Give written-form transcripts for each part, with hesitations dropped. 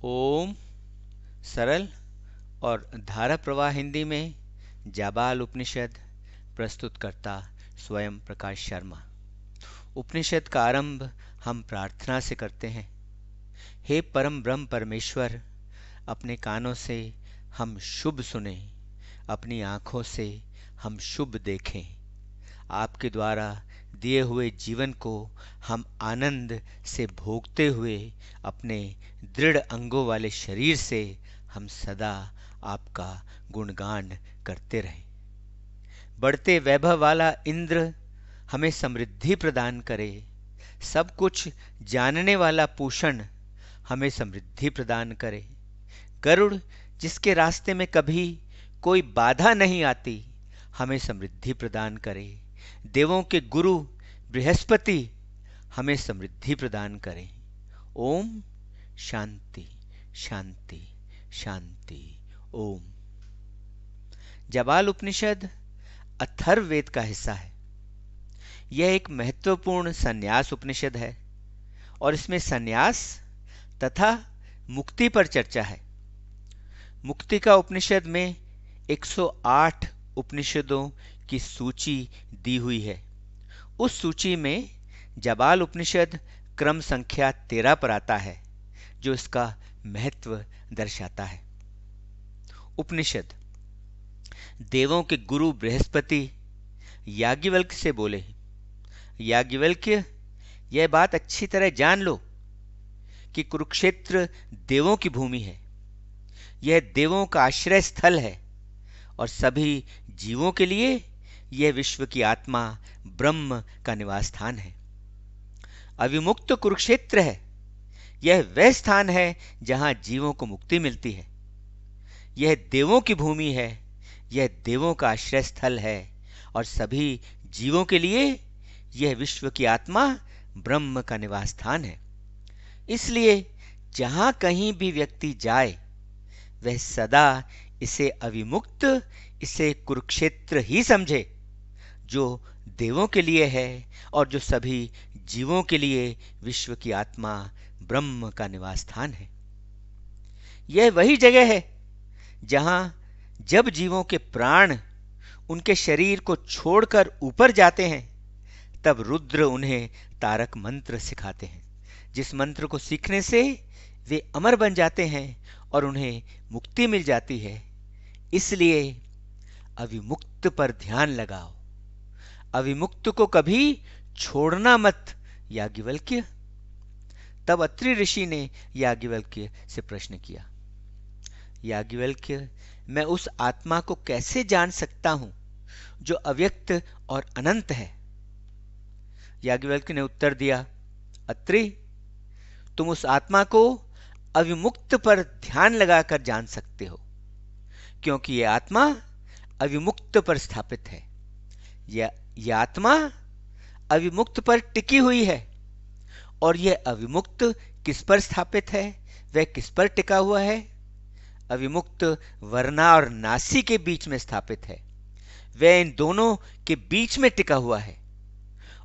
ओम सरल और धारा प्रवाह हिंदी में जाबाल उपनिषद प्रस्तुतकर्ता स्वयं प्रकाश शर्मा। उपनिषद का आरंभ हम प्रार्थना से करते हैं। हे परम ब्रह्म परमेश्वर, अपने कानों से हम शुभ सुने, अपनी आँखों से हम शुभ देखें। आपके द्वारा दिए हुए जीवन को हम आनंद से भोगते हुए अपने दृढ़ अंगों वाले शरीर से हम सदा आपका गुणगान करते रहें। बढ़ते वैभव वाला इंद्र हमें समृद्धि प्रदान करे। सब कुछ जानने वाला पूषण हमें समृद्धि प्रदान करे। गरुड़ जिसके रास्ते में कभी कोई बाधा नहीं आती, हमें समृद्धि प्रदान करे। देवों के गुरु बृहस्पति हमें समृद्धि प्रदान करें। ओम शांति शांति शांति। ओम। जाबाल उपनिषद अथर्ववेद का हिस्सा है। यह एक महत्वपूर्ण संन्यास उपनिषद है और इसमें संन्यास तथा मुक्ति पर चर्चा है। मुक्ति का उपनिषद में 108 उपनिषदों की सूची दी हुई है। उस सूची में जाबाल उपनिषद क्रम संख्या 13 पर आता है, जो इसका महत्व दर्शाता है। उपनिषद देवों के गुरु बृहस्पति याज्ञवल्क्य से बोले, याज्ञवल्क्य, यह बात अच्छी तरह जान लो कि कुरुक्षेत्र देवों की भूमि है। यह देवों का आश्रय स्थल है और सभी जीवों के लिए यह विश्व की आत्मा ब्रह्म का निवास स्थान है। अविमुक्त कुरुक्षेत्र है। यह वह स्थान है जहां जीवों को मुक्ति मिलती है। यह देवों की भूमि है। यह देवों का आश्रय स्थल है और सभी जीवों के लिए यह विश्व की आत्मा ब्रह्म का निवास स्थान है। इसलिए जहां कहीं भी व्यक्ति जाए, वह सदा इसे अविमुक्त, इसे कुरुक्षेत्र ही समझे, जो देवों के लिए है और जो सभी जीवों के लिए विश्व की आत्मा ब्रह्म का निवास स्थान है। यह वही जगह है जहां जब जीवों के प्राण उनके शरीर को छोड़कर ऊपर जाते हैं, तब रुद्र उन्हें तारक मंत्र सिखाते हैं, जिस मंत्र को सीखने से वे अमर बन जाते हैं और उन्हें मुक्ति मिल जाती है। इसलिए अविमुक्त पर ध्यान लगाओ। अविमुक्त को कभी छोड़ना मत याज्ञवल्क्य। तब अत्रि ऋषि ने याज्ञवल्क्य से प्रश्न किया, याज्ञवल्क्य, मैं उस आत्मा को कैसे जान सकता हूं जो अव्यक्त और अनंत है? याज्ञवल्क्य ने उत्तर दिया, अत्रि, तुम उस आत्मा को अविमुक्त पर ध्यान लगाकर जान सकते हो, क्योंकि यह आत्मा अविमुक्त पर स्थापित है। यह आत्मा अविमुक्त पर टिकी हुई है। और यह अविमुक्त किस पर स्थापित है? वह किस पर टिका हुआ है? अविमुक्त वर्णा और नासी के बीच में स्थापित है। वह इन दोनों के बीच में टिका हुआ है।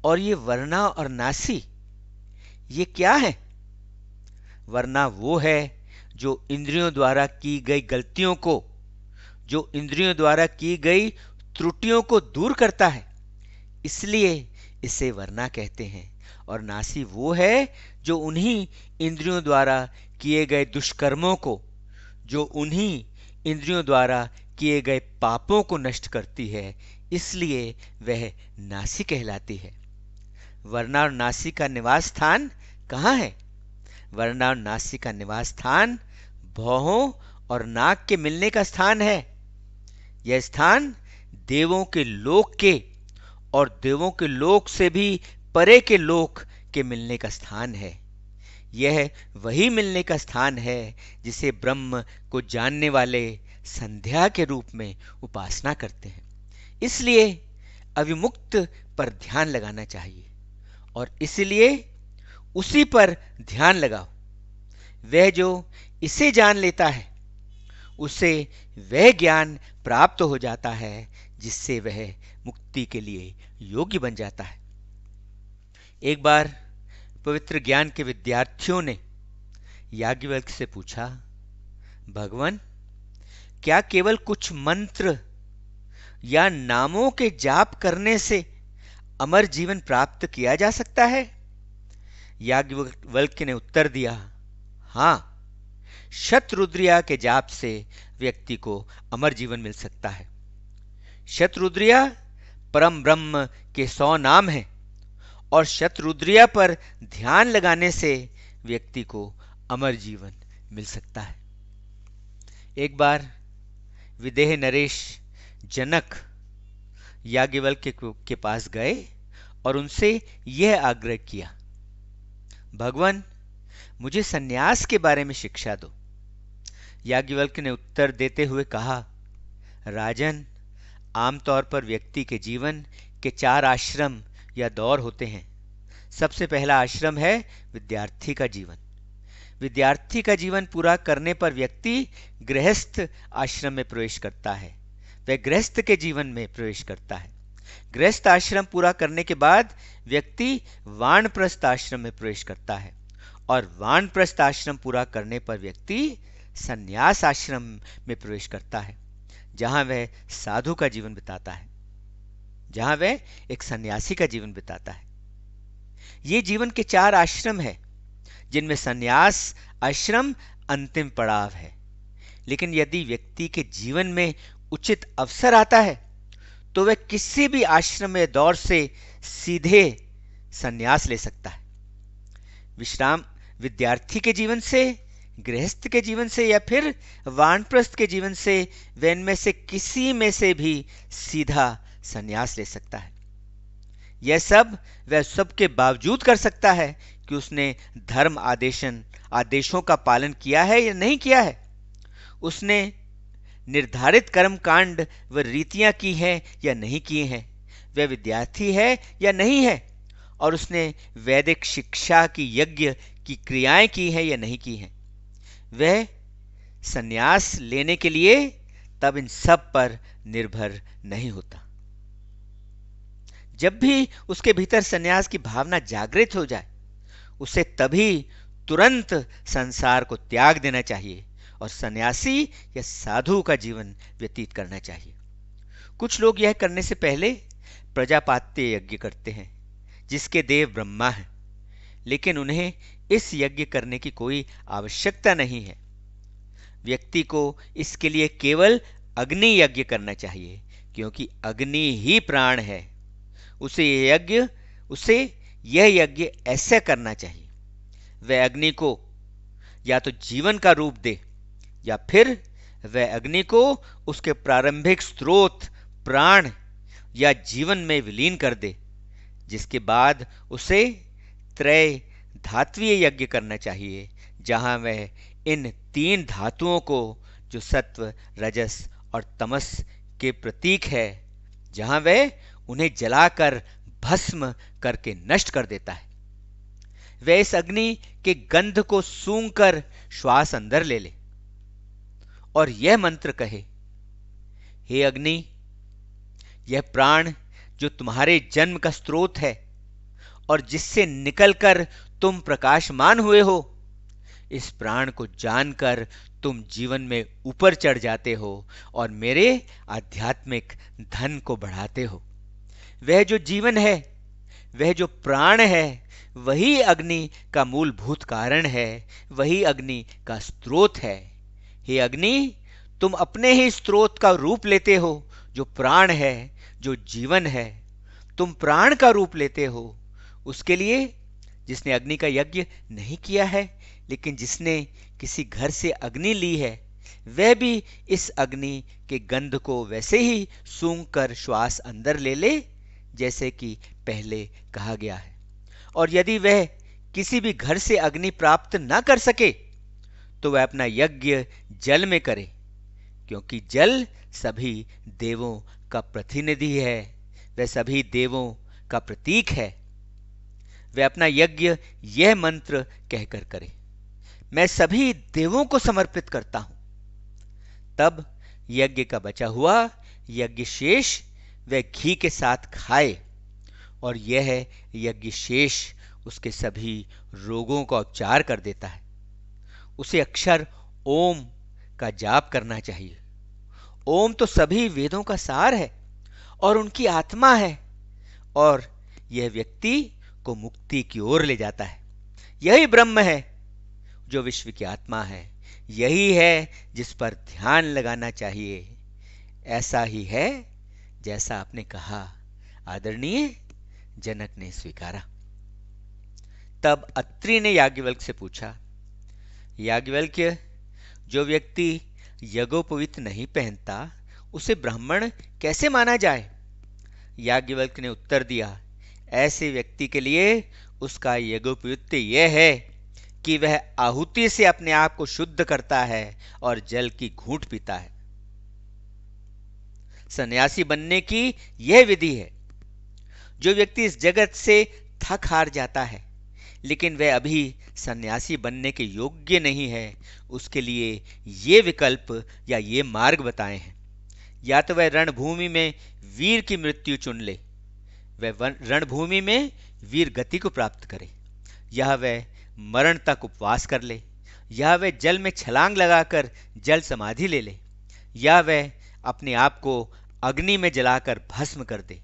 और ये वर्णा और नासी, ये क्या है? वर्णा वो है जो इंद्रियों द्वारा की गई गलतियों को, जो इंद्रियों द्वारा की गई त्रुटियों को दूर करता है, इसलिए इसे वर्णा कहते हैं। और नासी वो है जो उन्हीं इंद्रियों द्वारा किए गए दुष्कर्मों को, जो उन्हीं इंद्रियों द्वारा किए गए पापों को नष्ट करती है, इसलिए वह नासी कहलाती है। वर्णा और नासी का निवास स्थान कहाँ है? वर्णा और नासी का निवास स्थान भौहों और नाक के मिलने का स्थान है। यह स्थान देवों के लोक के और देवों के लोक से भी परे के लोक के मिलने का स्थान है। यह वही मिलने का स्थान है जिसे ब्रह्म को जानने वाले संध्या के रूप में उपासना करते हैं। इसलिए अविमुक्त पर ध्यान लगाना चाहिए और इसलिए उसी पर ध्यान लगाओ। वह जो इसे जान लेता है, उसे वह ज्ञान प्राप्त हो जाता है जिससे वह मुक्ति के लिए योग्य बन जाता है। एक बार पवित्र ज्ञान के विद्यार्थियों ने याज्ञवल्क्य से पूछा, भगवान, क्या केवल कुछ मंत्र या नामों के जाप करने से अमर जीवन प्राप्त किया जा सकता है? याज्ञवल्क्य ने उत्तर दिया, हां, शतरुद्रिया के जाप से व्यक्ति को अमर जीवन मिल सकता है। शतरुद्रिया परम ब्रह्म के 100 नाम हैं और शतरुद्रिया पर ध्यान लगाने से व्यक्ति को अमर जीवन मिल सकता है। एक बार विदेह नरेश जनक याज्ञवल्क्य के पास गए और उनसे यह आग्रह किया, भगवान, मुझे सन्यास के बारे में शिक्षा दो। याज्ञवल्क्य ने उत्तर देते हुए कहा, राजन, आमतौर पर व्यक्ति के जीवन के 4 आश्रम या दौर होते हैं। सबसे पहला आश्रम है विद्यार्थी का जीवन। विद्यार्थी का जीवन पूरा करने पर व्यक्ति गृहस्थ आश्रम में प्रवेश करता है। वह गृहस्थ के जीवन में प्रवेश करता है। गृहस्थ आश्रम पूरा करने के बाद व्यक्ति वानप्रस्थ आश्रम में प्रवेश करता है और वानप्रस्थ आश्रम पूरा करने पर व्यक्ति संन्यास आश्रम में प्रवेश करता है, जहां वह साधु का जीवन बिताता है, जहां वह एक सन्यासी का जीवन बिताता है। ये जीवन के 4 आश्रम है, जिनमें संन्यास आश्रम अंतिम पड़ाव है। लेकिन यदि व्यक्ति के जीवन में उचित अवसर आता है तो वह किसी भी आश्रम में दौर से सीधे संन्यास ले सकता है। विश्राम विद्यार्थी के जीवन से, गृहस्थ के जीवन से या फिर वानप्रस्थ के जीवन से वह इनमें से किसी में से भी सीधा संन्यास ले सकता है। यह सब वह सब के बावजूद कर सकता है कि उसने धर्म आदेशों का पालन किया है या नहीं किया है, उसने निर्धारित कर्म कांड व रीतियां की हैं या नहीं की हैं, वह विद्यार्थी है या नहीं है, और उसने वैदिक शिक्षा की यज्ञ की क्रियाएं की हैं या नहीं की हैं। वह संन्यास लेने के लिए तब इन सब पर निर्भर नहीं होता। जब भी उसके भीतर संन्यास की भावना जागृत हो जाए, उसे तभी तुरंत संसार को त्याग देना चाहिए और सन्यासी या साधु का जीवन व्यतीत करना चाहिए। कुछ लोग यह करने से पहले प्रजापात्य यज्ञ करते हैं, जिसके देव ब्रह्मा हैं, लेकिन उन्हें इस यज्ञ करने की कोई आवश्यकता नहीं है। व्यक्ति को इसके लिए केवल अग्नि यज्ञ करना चाहिए, क्योंकि अग्नि ही प्राण है। उसे यह यज्ञ ऐसे करना चाहिए, वह अग्नि को या तो जीवन का रूप दे या फिर वह अग्नि को उसके प्रारंभिक स्रोत प्राण या जीवन में विलीन कर दे, जिसके बाद उसे त्रय धात्वीय यज्ञ करना चाहिए, जहां वह इन 3 धातुओं को, जो सत्व, रजस और तमस के प्रतीक है, जहां वह उन्हें जलाकर भस्म करके नष्ट कर देता है। वह इस अग्नि के गंध को सूंघकर श्वास अंदर ले ले और यह मंत्र कहे, हे अग्नि, यह प्राण जो तुम्हारे जन्म का स्रोत है और जिससे निकलकर तुम प्रकाशमान हुए हो, इस प्राण को जानकर तुम जीवन में ऊपर चढ़ जाते हो और मेरे आध्यात्मिक धन को बढ़ाते हो। वह जो जीवन है, वह जो प्राण है, वही अग्नि का मूलभूत कारण है, वही अग्नि का स्रोत है। हे अग्नि, तुम अपने ही स्रोत का रूप लेते हो, जो प्राण है, जो जीवन है। तुम प्राण का रूप लेते हो। उसके लिए जिसने अग्नि का यज्ञ नहीं किया है, लेकिन जिसने किसी घर से अग्नि ली है, वह भी इस अग्नि के गंध को वैसे ही सूंघकर श्वास अंदर ले ले, जैसे कि पहले कहा गया है। और यदि वह किसी भी घर से अग्नि प्राप्त न कर सके, तो वह अपना यज्ञ जल में करे, क्योंकि जल सभी देवों का प्रतिनिधि है, वह सभी देवों का प्रतीक है। वह अपना यज्ञ यह मंत्र कहकर करे, मैं सभी देवों को समर्पित करता हूं। तब यज्ञ का बचा हुआ यज्ञ शेष वह घी के साथ खाए और यह यज्ञ शेष उसके सभी रोगों का उपचार कर देता है। उसे अक्षर ओम का जाप करना चाहिए। ओम तो सभी वेदों का सार है और उनकी आत्मा है, और यह व्यक्ति को मुक्ति की ओर ले जाता है। यही ब्रह्म है जो विश्व की आत्मा है, यही है जिस पर ध्यान लगाना चाहिए। ऐसा ही है जैसा आपने कहा, आदरणीय जनक ने स्वीकारा। तब अत्रि ने याज्ञवल्क्य से पूछा, याज्ञवल्क्य, जो व्यक्ति यज्ञोपवीत नहीं पहनता उसे ब्राह्मण कैसे माना जाए? याज्ञवल्क्य ने उत्तर दिया, ऐसे व्यक्ति के लिए उसका यज्ञोपवीत यह है कि वह आहुति से अपने आप को शुद्ध करता है और जल की घूंट पीता है। सन्यासी बनने की यह विधि है। जो व्यक्ति इस जगत से थक हार जाता है लेकिन वह अभी सन्यासी बनने के योग्य नहीं है, उसके लिए ये विकल्प या ये मार्ग बताए हैं। या तो वह रणभूमि में वीर की मृत्यु चुन ले, वह रणभूमि में वीर गति को प्राप्त करे, या वह मरण तक उपवास कर ले, या वह जल में छलांग लगाकर जल समाधि ले ले, या वह अपने आप को अग्नि में जलाकर भस्म कर दे,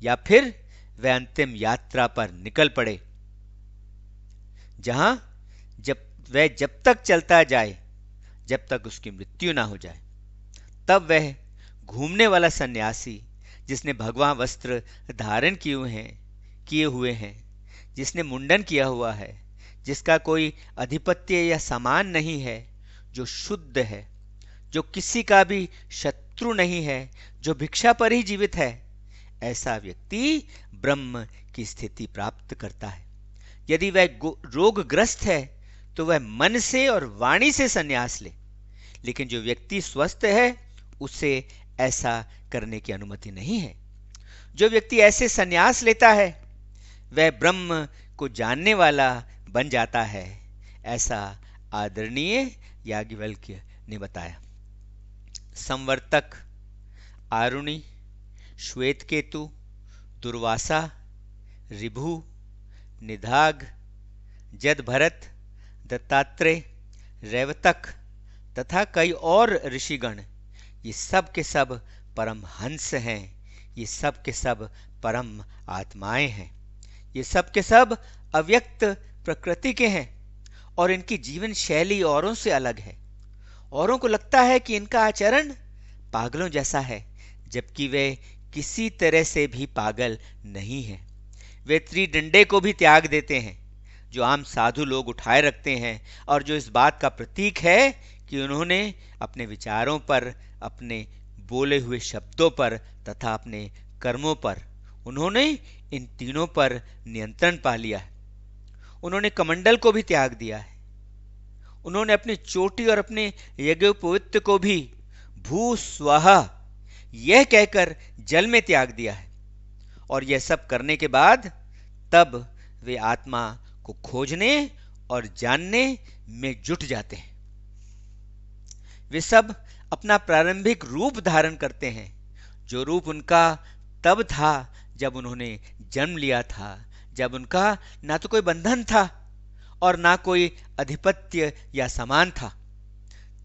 या फिर वह अंतिम यात्रा पर निकल पड़े, जहां जब तक चलता जाए जब तक उसकी मृत्यु ना हो जाए। तब वह घूमने वाला सन्यासी जिसने भगवा वस्त्र धारण किए हुए हैं, जिसने मुंडन किया हुआ है, जिसका कोई अधिपत्य या सामान नहीं है, जो शुद्ध है, जो किसी का भी शत्रु नहीं है, जो भिक्षा पर ही जीवित है, ऐसा व्यक्ति ब्रह्म की स्थिति प्राप्त करता है। यदि वह रोगग्रस्त है तो वह मन से और वाणी से संन्यास ले, लेकिन जो व्यक्ति स्वस्थ है उसे ऐसा करने की अनुमति नहीं है। जो व्यक्ति ऐसे संन्यास लेता है वह ब्रह्म को जानने वाला बन जाता है, ऐसा आदरणीय याज्ञवल्क्य ने बताया। संवर्तक, आरुणि, श्वेतकेतु, दुर्वासा, ऋभु, निधाग, जदभरत, दत्तात्रेय, रैवतक तथा कई और ऋषिगण, ये सब के सब परम हंस हैं, ये सब के सब परम आत्माएं हैं, ये सब के सब अव्यक्त प्रकृति के हैं और इनकी जीवन शैली औरों से अलग है। औरों को लगता है कि इनका आचरण पागलों जैसा है, जबकि वे किसी तरह से भी पागल नहीं है। वे त्रिदंडे को भी त्याग देते हैं जो आम साधु लोग उठाए रखते हैं और जो इस बात का प्रतीक है कि उन्होंने अपने विचारों पर, अपने बोले हुए शब्दों पर तथा अपने कर्मों पर, उन्होंने इन तीनों पर नियंत्रण पा लिया है। उन्होंने कमंडल को भी त्याग दिया है। उन्होंने अपनी चोटी और अपने यज्ञोपवीत को भी भू स्वाहा यह कहकर जल में त्याग दिया है। और यह सब करने के बाद तब वे आत्मा को खोजने और जानने में जुट जाते हैं। वे सब अपना प्रारंभिक रूप धारण करते हैं, जो रूप उनका तब था जब उन्होंने जन्म लिया था, जब उनका ना तो कोई बंधन था और ना कोई अधिपत्य या समान था।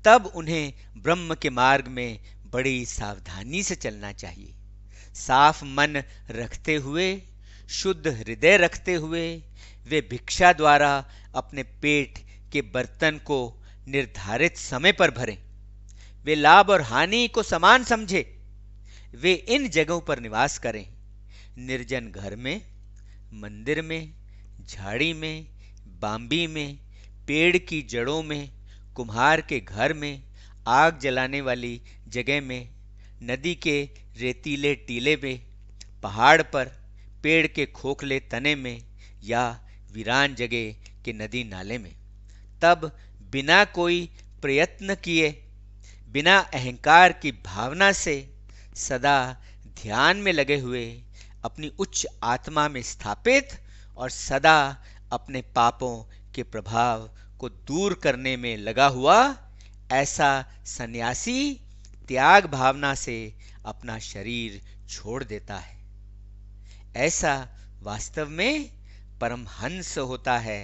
तब उन्हें ब्रह्म के मार्ग में बड़ी सावधानी से चलना चाहिए। साफ मन रखते हुए, शुद्ध हृदय रखते हुए वे भिक्षा द्वारा अपने पेट के बर्तन को निर्धारित समय पर भरें। वे लाभ और हानि को समान समझे। वे इन जगहों पर निवास करें, निर्जन घर में, मंदिर में, झाड़ी में, बांबी में, पेड़ की जड़ों में, कुम्हार के घर में, आग जलाने वाली जगह में, नदी के रेतीले टीले में, पहाड़ पर, पेड़ के खोखले तने में या वीरान जगह के नदी नाले में। तब बिना कोई प्रयत्न किए, बिना अहंकार की भावना से, सदा ध्यान में लगे हुए, अपनी उच्च आत्मा में स्थापित और सदा अपने पापों के प्रभाव को दूर करने में लगा हुआ ऐसा सन्यासी त्याग भावना से अपना शरीर छोड़ देता है। ऐसा वास्तव में परमहंस होता है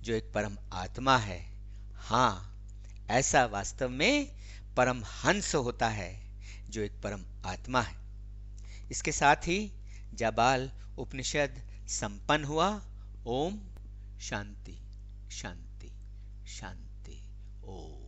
जो एक परम आत्मा है। हाँ, ऐसा वास्तव में परमहंस होता है जो एक परम आत्मा है। इसके साथ ही जाबाल उपनिषद संपन्न हुआ। ओम शांति शांति शांति। ओम।